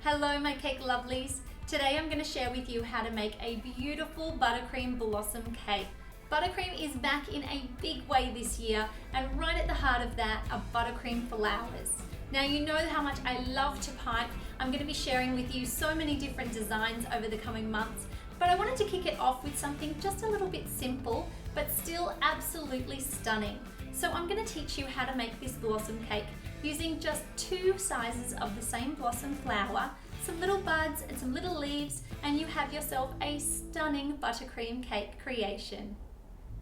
Hello my cake lovelies. Today I'm going to share with you how to make a beautiful buttercream blossom cake. Buttercream is back in a big way this year, and right at the heart of that are buttercream flowers. Now you know how much I love to pipe. I'm going to be sharing with you so many different designs over the coming months, but I wanted to kick it off with something just a little bit simple but still absolutely stunning. So I'm going to teach you how to make this blossom cake using just 2 sizes of the same blossom flower, some little buds and some little leaves, and you have yourself a stunning buttercream cake creation.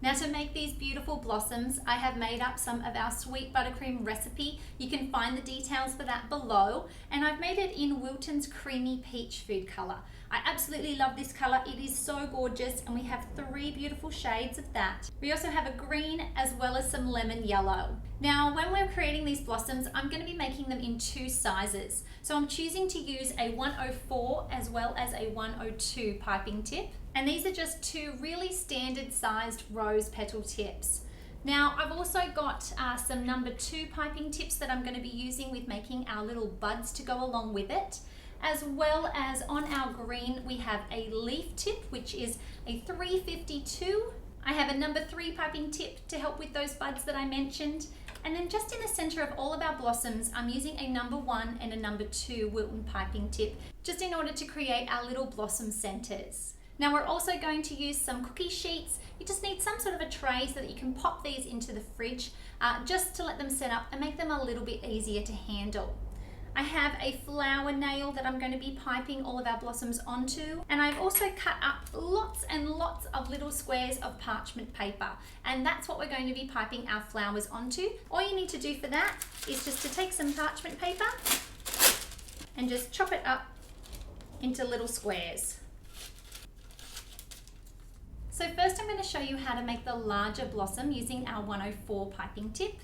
Now to make these beautiful blossoms, I have made up some of our sweet buttercream recipe. You can find the details for that below, and I've made it in Wilton's creamy peach food color. I absolutely love this color. It is so gorgeous, and we have 3 beautiful shades of that. We also have a green as well as some lemon yellow. Now when we're creating these blossoms, I'm going to be making them in 2 sizes. So I'm choosing to use a 104 as well as a 102 piping tip. And these are just 2 really standard sized rose petal tips. Now I've also got some number 2 piping tips that I'm going to be using with making our little buds to go along with it. As well as on our green we have a leaf tip, which is a 352. I have a number 3 piping tip to help with those buds that I mentioned. And then just in the center of all of our blossoms, I'm using a number 1 and a number 2 Wilton piping tip, just in order to create our little blossom centers. Now we're also going to use some cookie sheets. You just need some sort of a tray so that you can pop these into the fridge just to let them set up and make them a little bit easier to handle. I have a flower nail that I'm going to be piping all of our blossoms onto, and I've also cut up lots and lots of little squares of parchment paper, and that's what we're going to be piping our flowers onto. All you need to do for that is just to take some parchment paper and just chop it up into little squares. So first I'm going to show you how to make the larger blossom using our 104 piping tip.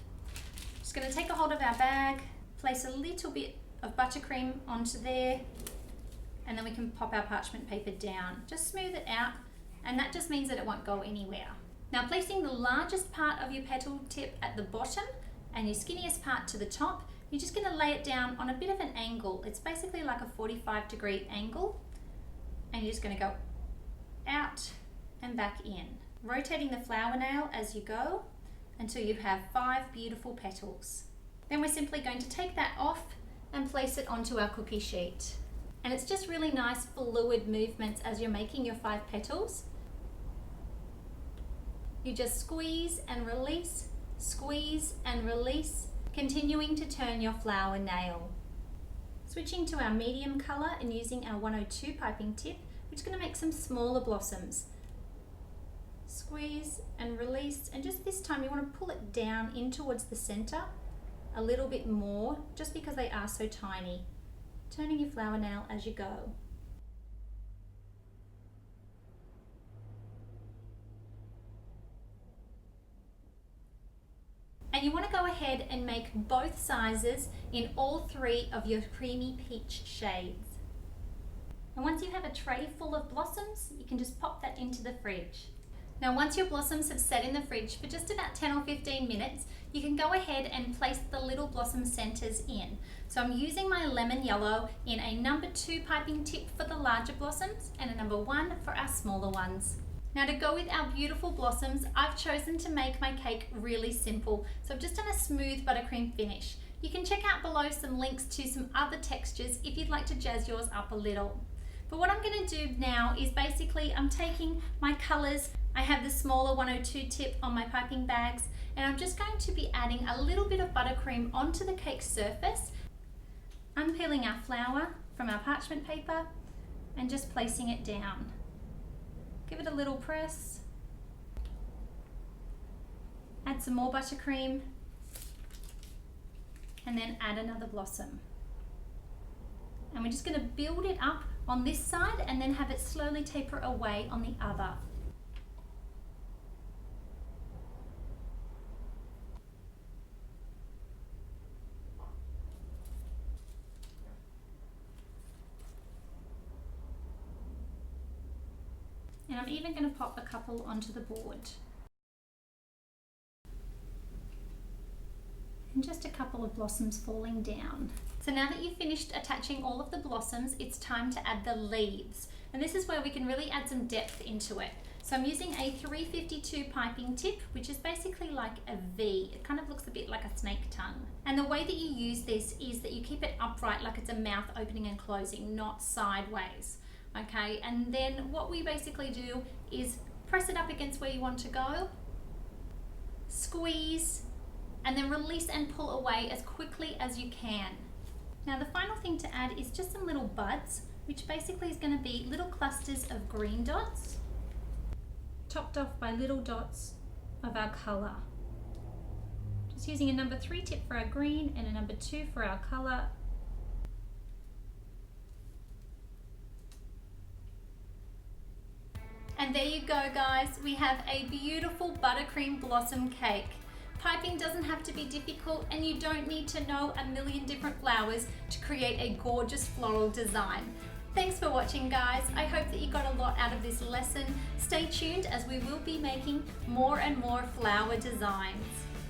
Just going to take a hold of our bag, place a little bit of buttercream onto there, and then we can pop our parchment paper down. Just smooth it out, and that just means that it won't go anywhere. Now placing the largest part of your petal tip at the bottom and your skinniest part to the top, you're just going to lay it down on a bit of an angle. It's basically like a 45-degree angle, and you're just going to go out and back in, rotating the flower nail as you go until you have 5 beautiful petals. Then we're simply going to take that off and place it onto our cookie sheet. And it's just really nice fluid movements as you're making your 5 petals. You just squeeze and release, continuing to turn your flower nail. Switching to our medium color and using our 102 piping tip, we're just going to make some smaller blossoms. Squeeze and release, and just this time you want to pull it down in towards the center a little bit more, just because they are so tiny. Turning your flower nail as you go. And you want to go ahead and make both sizes in all 3 of your creamy peach shades. And once you have a tray full of blossoms, you can just pop that into the fridge. Now once your blossoms have set in the fridge for just about 10 or 15 minutes, you can go ahead and place the little blossom centers in. So I'm using my lemon yellow in a number 2 piping tip for the larger blossoms and a number 1 for our smaller ones. Now to go with our beautiful blossoms, I've chosen to make my cake really simple. So I've just done a smooth buttercream finish. You can check out below some links to some other textures if you'd like to jazz yours up a little. But what I'm going to do now is basically I'm taking my colors. I have the smaller 102 tip on my piping bags, and I'm just going to be adding a little bit of buttercream onto the cake surface, unpeeling our flower from our parchment paper and just placing it down. Give it a little press, add some more buttercream, and then add another blossom. And we're just going to build it up on this side and then have it slowly taper away on the other. And I'm even going to pop a couple onto the board. And just a couple of blossoms falling down. So now that you've finished attaching all of the blossoms, it's time to add the leaves. And this is where we can really add some depth into it. So I'm using a 352 piping tip, which is basically like a V. It kind of looks a bit like a snake tongue. And the way that you use this is that you keep it upright like it's a mouth opening and closing, not sideways. Okay, and then what we basically do is press it up against where you want to go, squeeze, and then release and pull away as quickly as you can. Now the final thing to add is just some little buds, which basically is going to be little clusters of green dots, topped off by little dots of our colour. Just using a number 3 tip for our green and a number 2 for our colour. And there you go, guys, we have a beautiful buttercream blossom cake. Piping doesn't have to be difficult, and you don't need to know a million different flowers to create a gorgeous floral design. Thanks for watching, guys. I hope that you got a lot out of this lesson. Stay tuned as we will be making more and more flower designs.